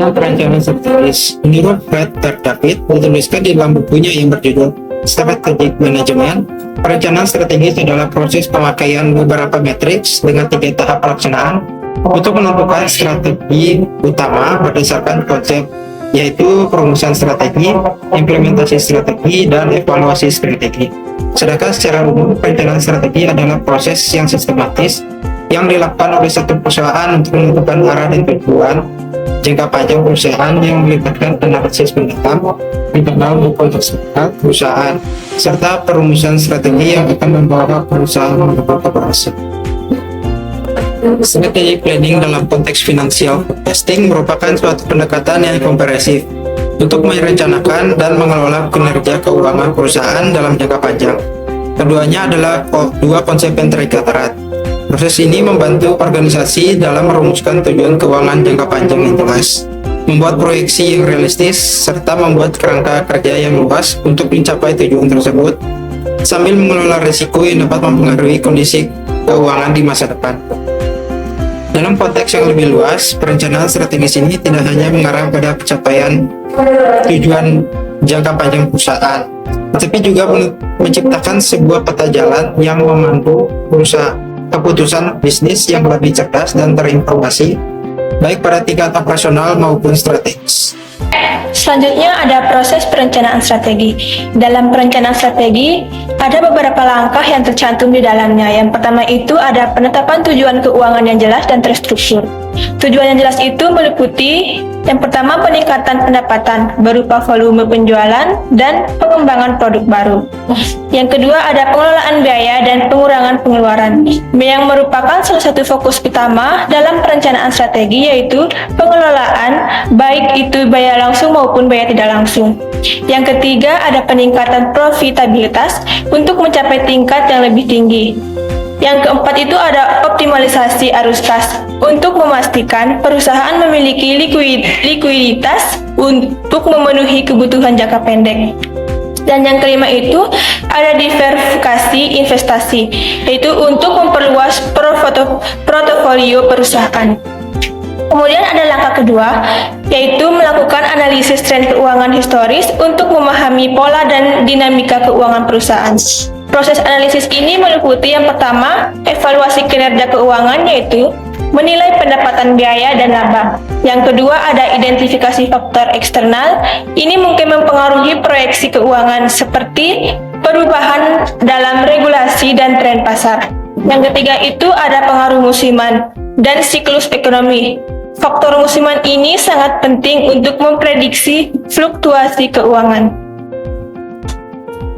tentang perencanaan strategis. Menurut Fred David, dituliskan di dalam bukunya yang berjudul Strategic Management, perencanaan strategis adalah proses pemakaian beberapa matriks dengan 3 tahap pelaksanaan untuk menentukan strategi utama berdasarkan konsep, yaitu perumusan strategi, implementasi strategi, dan evaluasi strategi. Sedangkan secara umum, perencanaan strategi adalah proses yang sistematis yang dilakukan oleh satu perusahaan untuk menentukan arah dan tujuan jangka panjang perusahaan yang melibatkan analisis mendalam, internal maupun eksternal perusahaan, serta perumusan strategi yang akan membawa perusahaan menuju berhasil. Strategic planning dalam konteks financial forecasting merupakan suatu pendekatan yang komprehensif untuk merencanakan dan mengelola kinerja keuangan perusahaan dalam jangka panjang. Keduanya adalah dua konsep yang terikat erat. Proses ini membantu organisasi dalam merumuskan tujuan keuangan jangka panjang yang jelas, membuat proyeksi yang realistis, serta membuat kerangka kerja yang luas untuk mencapai tujuan tersebut, sambil mengelola risiko yang dapat mempengaruhi kondisi keuangan di masa depan. Dalam konteks yang lebih luas, perencanaan strategis ini tidak hanya mengarah pada pencapaian tujuan jangka panjang perusahaan, tetapi juga menciptakan sebuah peta jalan yang memandu keputusan bisnis yang lebih cerdas dan terinformasi, baik pada tingkat operasional maupun strategis. Selanjutnya ada proses perencanaan strategi. Dalam perencanaan strategi, ada beberapa langkah yang tercantum di dalamnya. Yang pertama itu ada penetapan tujuan keuangan yang jelas dan terstruktur. Tujuan yang jelas itu meliputi yang pertama peningkatan pendapatan berupa volume penjualan dan pengembangan produk baru. Yang kedua ada pengelolaan biaya dan pengurangan pengeluaran yang merupakan salah satu fokus utama dalam perencanaan strategi, yaitu pengelolaan baik itu biaya langsung maupun biaya tidak langsung. Yang ketiga ada peningkatan profitabilitas untuk mencapai tingkat yang lebih tinggi. Yang keempat itu ada optimalisasi arus kas untuk memastikan perusahaan memiliki likuiditas untuk memenuhi kebutuhan jangka pendek. Dan yang kelima itu ada diversifikasi investasi, yaitu untuk memperluas portofolio perusahaan. Kemudian ada langkah kedua, yaitu melakukan analisis tren keuangan historis untuk memahami pola dan dinamika keuangan perusahaan. Proses analisis ini meliputi yang pertama, evaluasi kinerja keuangan, yaitu menilai pendapatan biaya dan laba. Yang kedua ada identifikasi faktor eksternal, ini mungkin mempengaruhi proyeksi keuangan seperti perubahan dalam regulasi dan tren pasar. Yang ketiga itu ada pengaruh musiman dan siklus ekonomi. Faktor musiman ini sangat penting untuk memprediksi fluktuasi keuangan.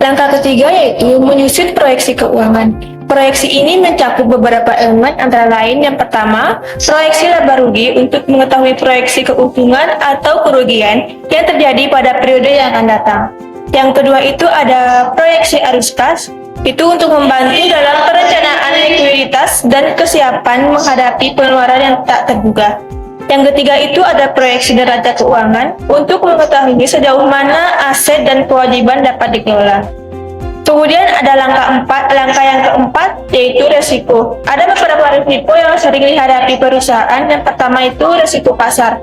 Langkah ketiga yaitu menyusun proyeksi keuangan. Proyeksi ini mencakup beberapa elemen antara lain yang pertama, proyeksi laba rugi untuk mengetahui proyeksi keuntungan atau kerugian yang terjadi pada periode yang akan datang. Yang kedua itu ada proyeksi arus kas, itu untuk membantu dalam perencanaan likuiditas dan kesiapan menghadapi pengeluaran yang tak terduga. Yang ketiga itu ada proyeksi neraca keuangan untuk mengetahui sejauh mana aset dan kewajiban dapat dikelola. Kemudian ada langkah yang keempat yaitu resiko. Ada beberapa resiko yang sering dihadapi perusahaan. Yang pertama itu resiko pasar,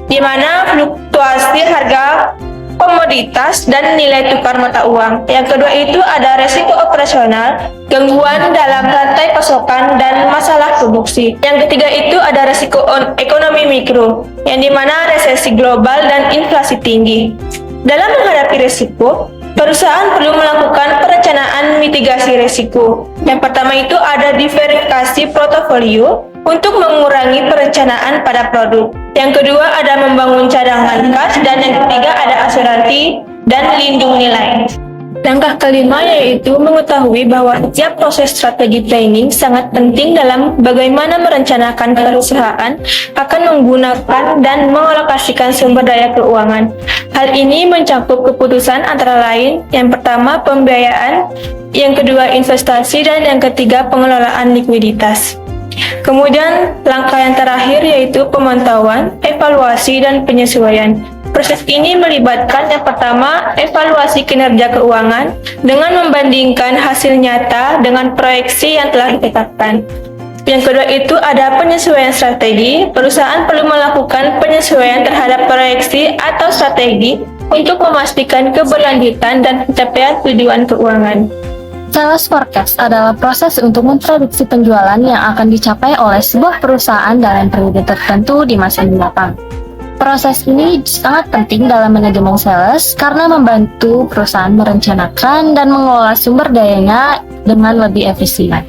di mana fluktuasi harga komoditas dan nilai tukar mata uang. Yang kedua itu ada resiko operasional, gangguan dalam rantai pasokan dan masalah produksi. Yang ketiga itu ada resiko ekonomi mikro, yang dimana resesi global dan inflasi tinggi. Dalam menghadapi resiko, perusahaan perlu melakukan perencanaan mitigasi risiko. Yang pertama itu ada diversifikasi portofolio untuk mengurangi perencanaan pada produk. Yang kedua ada membangun cadangan kas, dan yang ketiga ada asuransi dan lindung nilai. Langkah kelima yaitu mengetahui bahwa setiap proses strategi planning sangat penting dalam bagaimana merencanakan perusahaan akan menggunakan dan mengalokasikan sumber daya keuangan. Hal ini mencakup keputusan antara lain yang pertama pembiayaan, yang kedua investasi, dan yang ketiga pengelolaan likuiditas. Kemudian langkah yang terakhir yaitu pemantauan, evaluasi, dan penyesuaian. Proses ini melibatkan yang pertama evaluasi kinerja keuangan dengan membandingkan hasil nyata dengan proyeksi yang telah ditetapkan. Yang kedua itu ada penyesuaian strategi. Perusahaan perlu melakukan penyesuaian terhadap proyeksi atau strategi untuk memastikan keberlanjutan dan pencapaian tujuan keuangan. Sales forecast adalah proses untuk memprediksi penjualan yang akan dicapai oleh sebuah perusahaan dalam periode tertentu di masa mendatang. Proses ini sangat penting dalam manajemen sales karena membantu perusahaan merencanakan dan mengelola sumber dayanya dengan lebih efisien.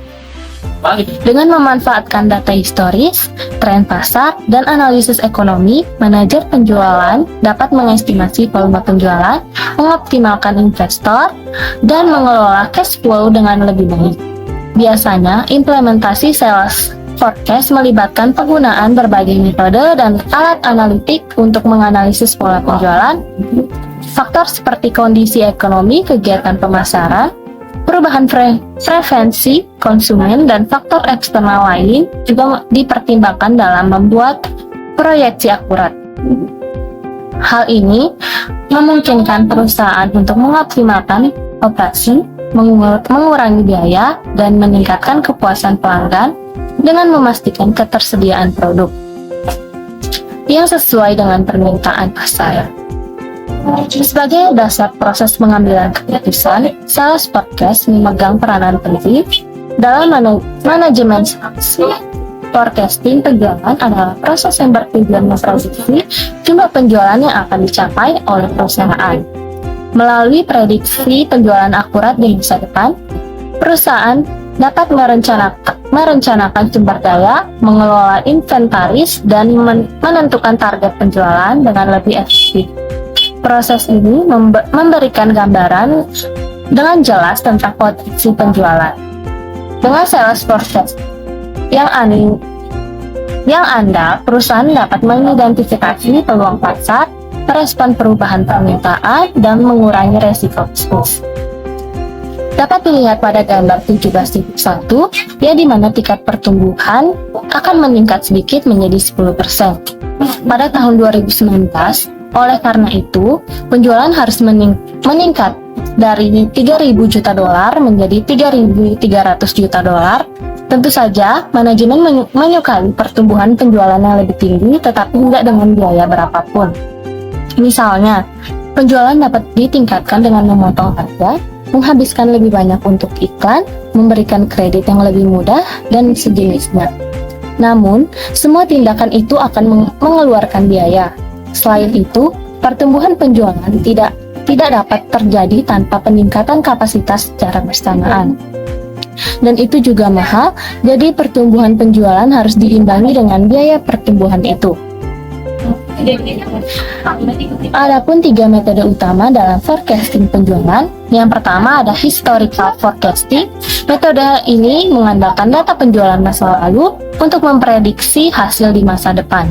Dengan memanfaatkan data historis, tren pasar, dan analisis ekonomi, manajer penjualan dapat mengestimasi volume penjualan, mengoptimalkan investor, dan mengelola cash flow dengan lebih baik. Biasanya, implementasi sales forecast melibatkan penggunaan berbagai metode dan alat analitik untuk menganalisis pola penjualan, faktor seperti kondisi ekonomi, kegiatan pemasaran, perubahan preferensi konsumen, dan faktor eksternal lain juga dipertimbangkan dalam membuat proyeksi akurat. Hal ini memungkinkan perusahaan untuk mengoptimalkan operasi, mengurangi biaya, dan meningkatkan kepuasan pelanggan dengan memastikan ketersediaan produk yang sesuai dengan permintaan pasar. Sebagai dasar proses pengambilan keputusan, sales forecast memegang peranan penting dalam manajemen sales. Forecasting penjualan adalah proses yang bertujuan memprediksi jumlah penjualan yang akan dicapai oleh perusahaan. Melalui prediksi penjualan akurat di masa depan, perusahaan dapat merencanakan sumber daya, mengelola inventaris, dan menentukan target penjualan dengan lebih efektif. Proses ini memberikan gambaran dengan jelas tentang potensi penjualan. Dengan sales forecast yang andal, perusahaan dapat mengidentifikasi peluang pasar, merespon perubahan permintaan, dan mengurangi resiko bisnis. Dapat dilihat pada gambar 17.1, di mana tingkat pertumbuhan akan meningkat sedikit menjadi 10%. Pada tahun 2019, oleh karena itu, penjualan harus meningkat dari 3.000 juta dolar menjadi 3.300 juta dolar. Tentu saja, manajemen menyukai pertumbuhan penjualan yang lebih tinggi, tetapi tidak dengan biaya berapapun. Misalnya, penjualan dapat ditingkatkan dengan memotong harga, menghabiskan lebih banyak untuk iklan, memberikan kredit yang lebih mudah, dan sejenisnya. Namun, semua tindakan itu akan mengeluarkan biaya. Selain itu, pertumbuhan penjualan tidak dapat terjadi tanpa peningkatan kapasitas secara bersamaan. Dan itu juga mahal, jadi pertumbuhan penjualan harus diimbangi dengan biaya pertumbuhan itu. Adapun 3 metode utama dalam forecasting penjualan. Yang pertama ada historical forecasting. Metode ini mengandalkan data penjualan masa lalu untuk memprediksi hasil di masa depan.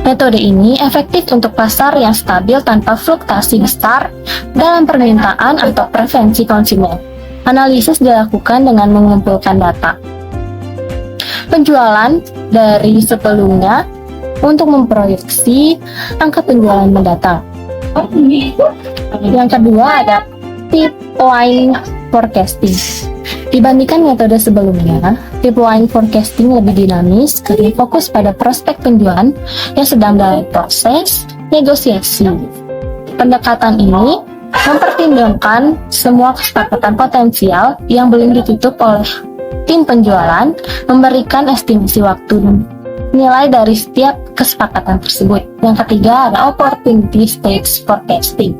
Metode ini efektif untuk pasar yang stabil tanpa fluktuasi besar dalam permintaan atau preferensi konsumen. Analisis dilakukan dengan mengumpulkan data penjualan dari sebelumnya untuk memproyeksi angka penjualan mendatang. Yang kedua ada pipeline forecasting. Dibandingkan metode sebelumnya, pipeline forecasting lebih dinamis karena fokus pada prospek penjualan yang sedang dalam proses negosiasi. Pendekatan ini mempertimbangkan semua kesepakatan potensial yang belum ditutup oleh tim penjualan, memberikan estimasi waktu nilai dari setiap kesepakatan tersebut. Yang ketiga ada opportunity stage forecasting.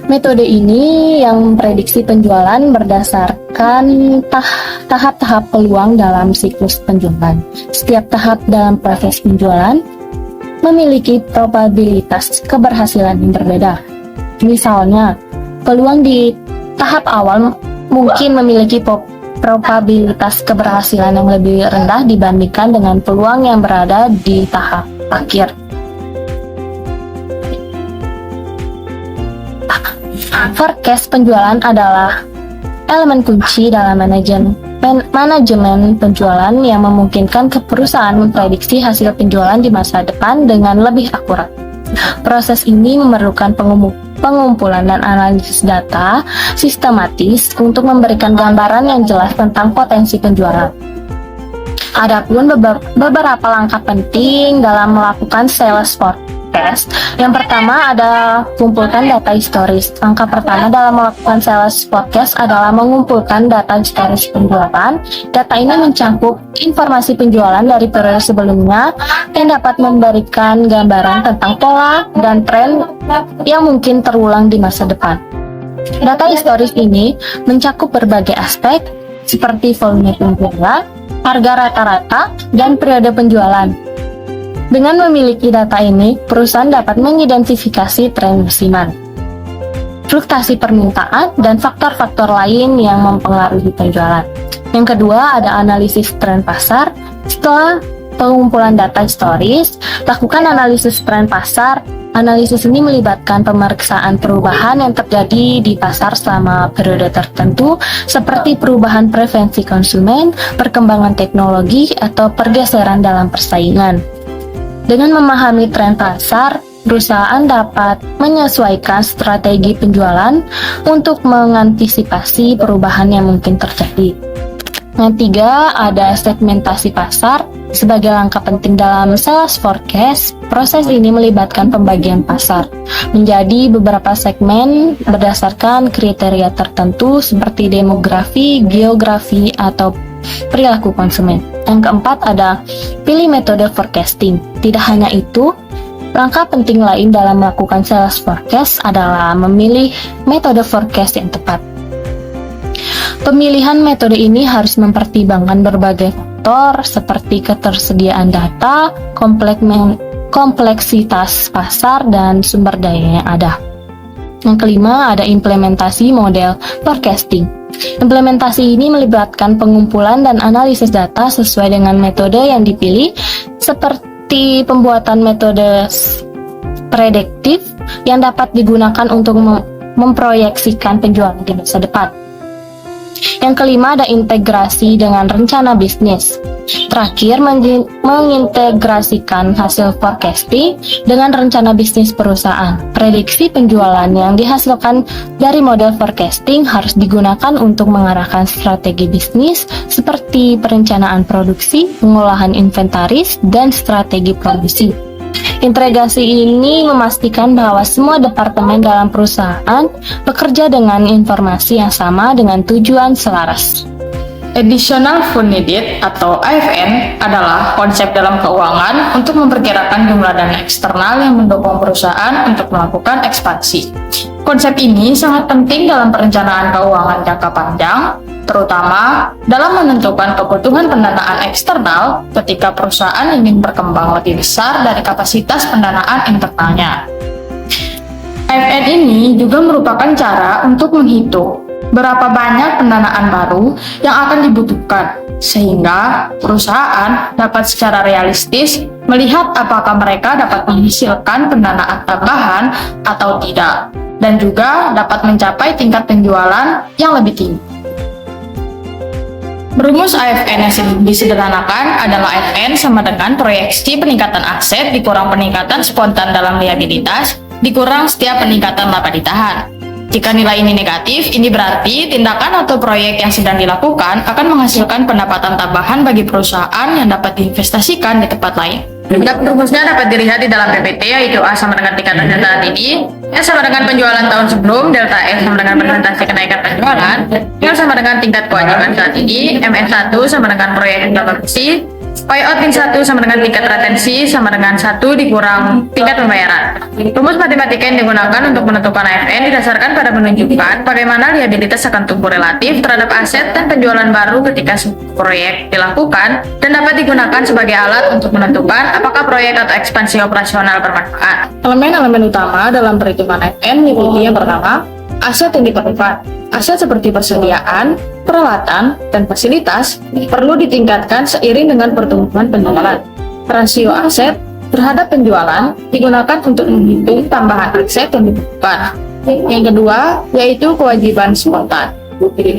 Metode ini yang memprediksi penjualan berdasarkan tahap-tahap peluang dalam siklus penjualan. Setiap tahap dalam proses penjualan memiliki probabilitas keberhasilan yang berbeda. Misalnya, peluang di tahap awal mungkin memiliki probabilitas keberhasilan yang lebih rendah dibandingkan dengan peluang yang berada di tahap akhir. Forecast penjualan adalah elemen kunci dalam manajemen penjualan yang memungkinkan ke perusahaan memprediksi hasil penjualan di masa depan dengan lebih akurat. Proses ini memerlukan pengumpulan dan analisis data sistematis untuk memberikan gambaran yang jelas tentang potensi penjualan. Adapun beberapa langkah penting dalam melakukan sales forecast. Yang pertama ada kumpulkan data historis. Langkah pertama dalam melakukan sales forecast adalah mengumpulkan data historis penjualan. Data ini mencakup informasi penjualan dari periode sebelumnya yang dapat memberikan gambaran tentang pola dan tren yang mungkin terulang di masa depan. Data historis ini mencakup berbagai aspek seperti volume penjualan, harga rata-rata, dan periode penjualan. Dengan memiliki data ini, perusahaan dapat mengidentifikasi tren musiman, fluktuasi permintaan, dan faktor-faktor lain yang mempengaruhi penjualan. Yang kedua, ada analisis tren pasar. Setelah pengumpulan data historis, lakukan analisis tren pasar. Analisis ini melibatkan pemeriksaan perubahan yang terjadi di pasar selama periode tertentu, seperti perubahan preferensi konsumen, perkembangan teknologi, atau pergeseran dalam persaingan. Dengan memahami tren pasar, perusahaan dapat menyesuaikan strategi penjualan untuk mengantisipasi perubahan yang mungkin terjadi. Yang tiga, ada segmentasi pasar. Sebagai langkah penting dalam sales forecast, proses ini melibatkan pembagian pasar menjadi beberapa segmen berdasarkan kriteria tertentu seperti demografi, geografi, atau perilaku konsumen. Yang keempat ada pilih metode forecasting. Tidak hanya itu, langkah penting lain dalam melakukan sales forecast adalah memilih metode forecast yang tepat. Pemilihan metode ini harus mempertimbangkan berbagai faktor seperti ketersediaan data, kompleksitas pasar, dan sumber daya yang ada. Yang kelima, ada implementasi model forecasting. Implementasi ini melibatkan pengumpulan dan analisis data sesuai dengan metode yang dipilih, seperti pembuatan metode prediktif yang dapat digunakan untuk memproyeksikan penjualan di masa depan. Yang kelima, ada integrasi dengan rencana bisnis. Terakhir, mengintegrasikan hasil forecasting dengan rencana bisnis perusahaan. Prediksi penjualan yang dihasilkan dari model forecasting harus digunakan untuk mengarahkan strategi bisnis seperti perencanaan produksi, pengolahan inventaris, dan strategi produksi. Integrasi ini memastikan bahwa semua departemen dalam perusahaan bekerja dengan informasi yang sama dengan tujuan selaras. Additional Fund Needed atau AFN adalah konsep dalam keuangan untuk memperkirakan jumlah dana eksternal yang mendukung perusahaan untuk melakukan ekspansi. Konsep ini sangat penting dalam perencanaan keuangan jangka panjang, terutama dalam menentukan kebutuhan pendanaan eksternal ketika perusahaan ingin berkembang lebih besar dari kapasitas pendanaan internalnya. AFN ini juga merupakan cara untuk menghitung berapa banyak pendanaan baru yang akan dibutuhkan, sehingga perusahaan dapat secara realistis melihat apakah mereka dapat menghasilkan pendanaan tambahan atau tidak, dan juga dapat mencapai tingkat penjualan yang lebih tinggi. Rumus AFN yang disederhanakan adalah AFN sama dengan proyeksi peningkatan aset dikurang peningkatan spontan dalam liabilitas dikurang setiap peningkatan laba ditahan. Jika nilai ini negatif, ini berarti tindakan atau proyek yang sedang dilakukan akan menghasilkan pendapatan tambahan bagi perusahaan yang dapat diinvestasikan di tempat lain. Rumusnya dapat dilihat di dalam PPT, yaitu A sama dengan tingkatan data ini, S sama dengan penjualan tahun sebelum, delta S sama dengan persentase kenaikan penjualan, L sama dengan tingkat kewajiban saat ini, MN1 sama dengan proyek laba bersih, Payout min 1 sama dengan tingkat retensi sama dengan 1 dikurang tingkat pembayaran. Rumus matematika yang digunakan untuk menentukan AFN didasarkan pada menunjukkan bagaimana liabilitas akan tumbuh relatif terhadap aset dan penjualan baru ketika proyek dilakukan, dan dapat digunakan sebagai alat untuk menentukan apakah proyek atau ekspansi operasional bermanfaat. Elemen-elemen utama dalam perhitungan AFN meliputi yang pertama, aset yang diperlukan. Aset seperti persediaan, peralatan, dan fasilitas perlu ditingkatkan seiring dengan pertumbuhan penjualan. Rasio aset terhadap penjualan digunakan untuk menghitung tambahan aset yang dibutuhkan. Yang kedua, yaitu kewajiban spontan.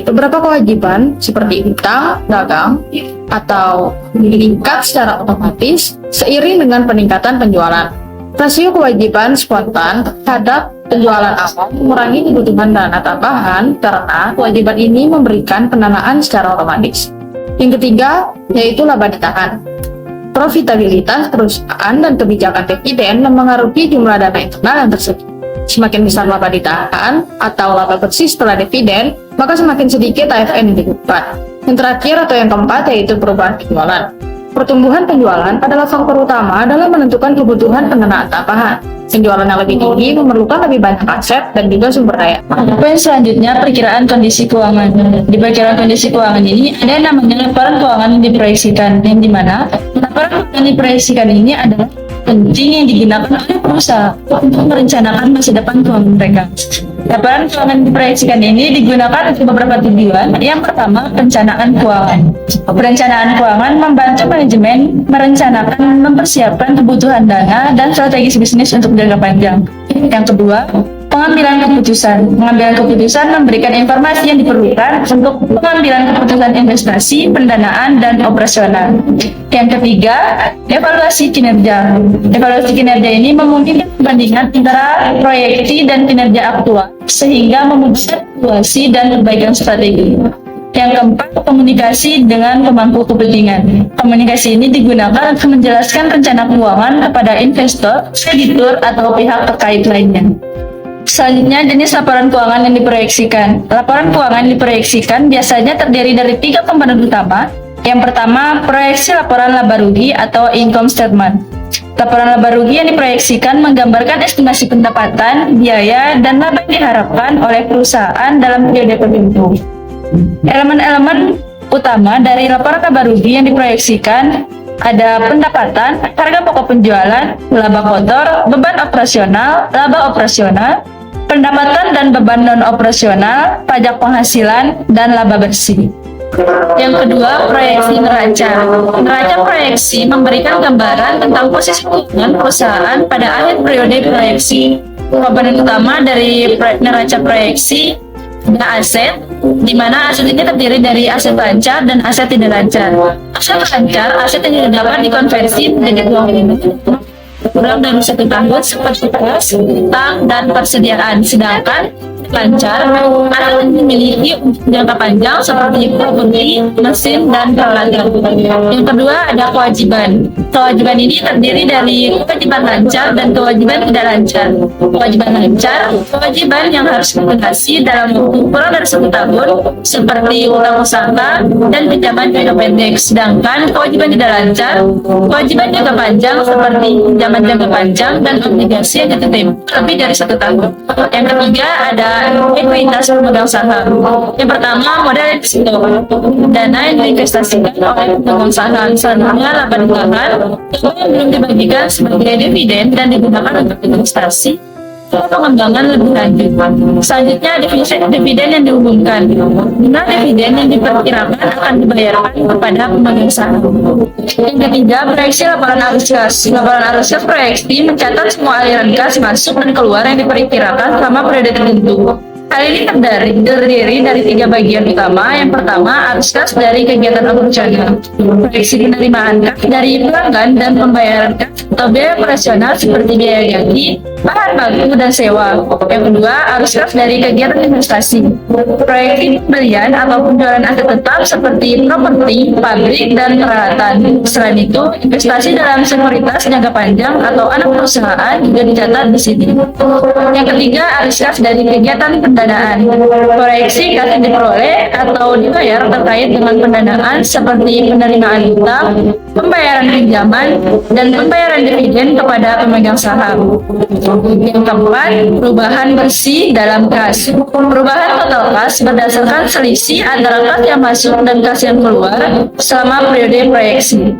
Beberapa kewajiban seperti hutang, dagang, atau meningkat secara otomatis seiring dengan peningkatan penjualan. Rasio kewajiban spontan terhadap penjualan awal mengurangi kebutuhan dana tambahan karena kewajiban ini memberikan pendanaan secara otomatis. Yang ketiga, yaitu laba ditahan. Profitabilitas perusahaan dan kebijakan dividen mempengaruhi jumlah dana internal yang tersedia. Semakin besar laba ditahan atau laba bersih setelah dividen, maka semakin sedikit AFN yang digunakan. Yang terakhir atau yang keempat yaitu perubahan penjualan. Pertumbuhan penjualan adalah faktor utama dalam menentukan kebutuhan pendanaan tambahan. Penjualan yang lebih tinggi memerlukan lebih banyak aset dan juga sumber daya. Poin selanjutnya, perkiraan kondisi keuangan. Di perkiraan kondisi keuangan ini ada yang namanya laporan keuangan yang diproyeksikan, yang dimana laporan keuangan yang diproyeksikan ini adalah penting yang digunakan oleh perusahaan untuk merencanakan masa depan keuangan mereka. Laporan keuangan yang diproyeksikan ini digunakan untuk beberapa tujuan. Yang pertama, perencanaan keuangan. Perencanaan keuangan membantu manajemen merencanakan, mempersiapkan kebutuhan dana dan strategis bisnis untuk jangka panjang. Yang kedua, pengambilan keputusan. Pengambilan keputusan memberikan informasi yang diperlukan untuk pengambilan keputusan investasi, pendanaan, dan operasional. Yang ketiga, evaluasi kinerja. Evaluasi kinerja ini memungkinkan perbandingan antara proyeksi dan kinerja aktual, sehingga memudahkan evaluasi dan perbaikan strategi. Yang keempat, komunikasi dengan pemangku kepentingan. Komunikasi ini digunakan untuk menjelaskan rencana keuangan kepada investor, kreditur, atau pihak terkait lainnya. Selanjutnya, jenis laporan keuangan yang diproyeksikan. Laporan keuangan yang diproyeksikan biasanya terdiri dari 3 komponen utama. Yang pertama, proyeksi laporan laba rugi atau income statement. Laporan laba rugi yang diproyeksikan menggambarkan estimasi pendapatan, biaya, dan laba yang diharapkan oleh perusahaan dalam periode tertentu. Elemen-elemen utama dari laporan laba rugi yang diproyeksikan ada pendapatan, harga pokok penjualan, laba kotor, beban operasional, laba operasional, pendapatan dan beban non-operasional, pajak penghasilan, dan laba bersih. Yang kedua, proyeksi neraca. Neraca proyeksi memberikan gambaran tentang posisi keuangan perusahaan pada akhir periode proyeksi. Komponen utama dari neraca proyeksi ada aset, di mana aset ini terdiri dari aset lancar dan aset tidak lancar. Aset lancar, aset yang tidak dapat dikonversi menjadi uang kurang dari 1 tahun seperti kas, utang, dan persediaan. Sedangkan lancar, aset yang dimiliki untuk jangka panjang seperti properti, mesin, dan peralatan. Yang kedua ada kewajiban. Kewajiban ini terdiri dari kewajiban lancar dan kewajiban tidak lancar. Kewajiban lancar, kewajiban yang harus dilunasi dalam waktu kurang dari 1 tahun seperti utang usaha dan pinjaman jangka pendek. Sedangkan kewajiban tidak lancar, kewajiban jangka panjang seperti pinjaman jangka panjang dan obligasi yang diterima lebih dari 1 tahun. Yang ketiga ada ekuitas pemegang saham. Yang pertama, modal investor, dana yang diinvestasikan oleh pemegang saham. Selanjutnya, laba ditahan yang belum dibagikan sebagai dividen dan digunakan untuk investasi atau pengembangan lebih lanjut. Selanjutnya, dividen yang diumumkan. Jumlah dividen yang diperkirakan akan dibayarkan kepada pemegang saham. Yang ketiga, proyeksi laporan arus kas. Laporan arus kas proyeksi mencatat semua aliran kas masuk dan keluar yang diperkirakan selama periode tertentu. Hal ini terdiri dari 3 bagian utama. Yang pertama, arus kas dari kegiatan operasional. Proyeksi penerimaan kas dari pelanggan dan pembayaran kas atau biaya operasional seperti biaya gaji, bahan baku, dan sewa. Yang kedua, arus kas dari kegiatan investasi. Proyeksi pembelian atau penjualan aset tetap seperti properti, pabrik, dan peralatan. Selain itu, investasi dalam sekuritas jangka panjang atau anak perusahaan juga dicatat di sini. Yang ketiga, arus kas dari kegiatan pendanaan. Proyeksi kas yang diperoleh atau dibayar terkait dengan pendanaan seperti penerimaan utang, pembayaran pinjaman, dan pembayaran dividen kepada pemegang saham. Yang keempat, perubahan bersih dalam kas. Perubahan total kas berdasarkan selisih antara kas yang masuk dan kas yang keluar selama periode proyeksi.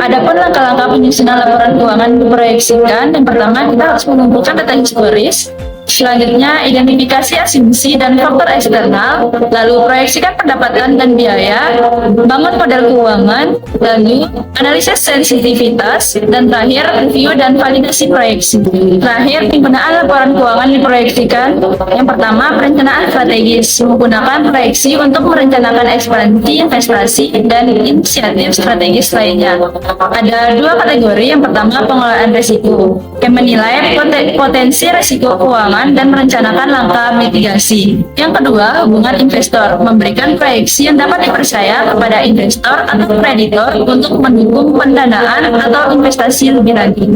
Adapun langkah-langkah penyusunan laporan keuangan diproyeksikan, yang pertama kita harus mengumpulkan data historis. Selanjutnya, identifikasi asumsi dan faktor eksternal, lalu proyeksikan pendapatan dan biaya, bangun model keuangan, lalu analisis sensitivitas, dan terakhir review dan validasi proyeksi. Terakhir, penggunaan laporan keuangan diproyeksikan. Yang pertama, perencanaan strategis, menggunakan proyeksi untuk merencanakan ekspansi, investasi, dan inisiatif strategis lainnya. Ada 2 kategori. Yang pertama, pengelolaan risiko, yang menilai potensi risiko keuangan keuangan dan merencanakan langkah mitigasi. Yang kedua, hubungan investor, memberikan proyeksi yang dapat dipercaya kepada investor atau kreditor untuk mendukung pendanaan atau investasi lebih lanjut.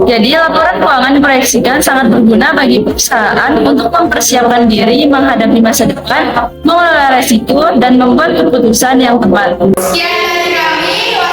Jadi, laporan keuangan diproyeksikan sangat berguna bagi perusahaan untuk mempersiapkan diri menghadapi masa depan, mengelola resiko, dan membuat keputusan yang tepat. Sekian dari kami.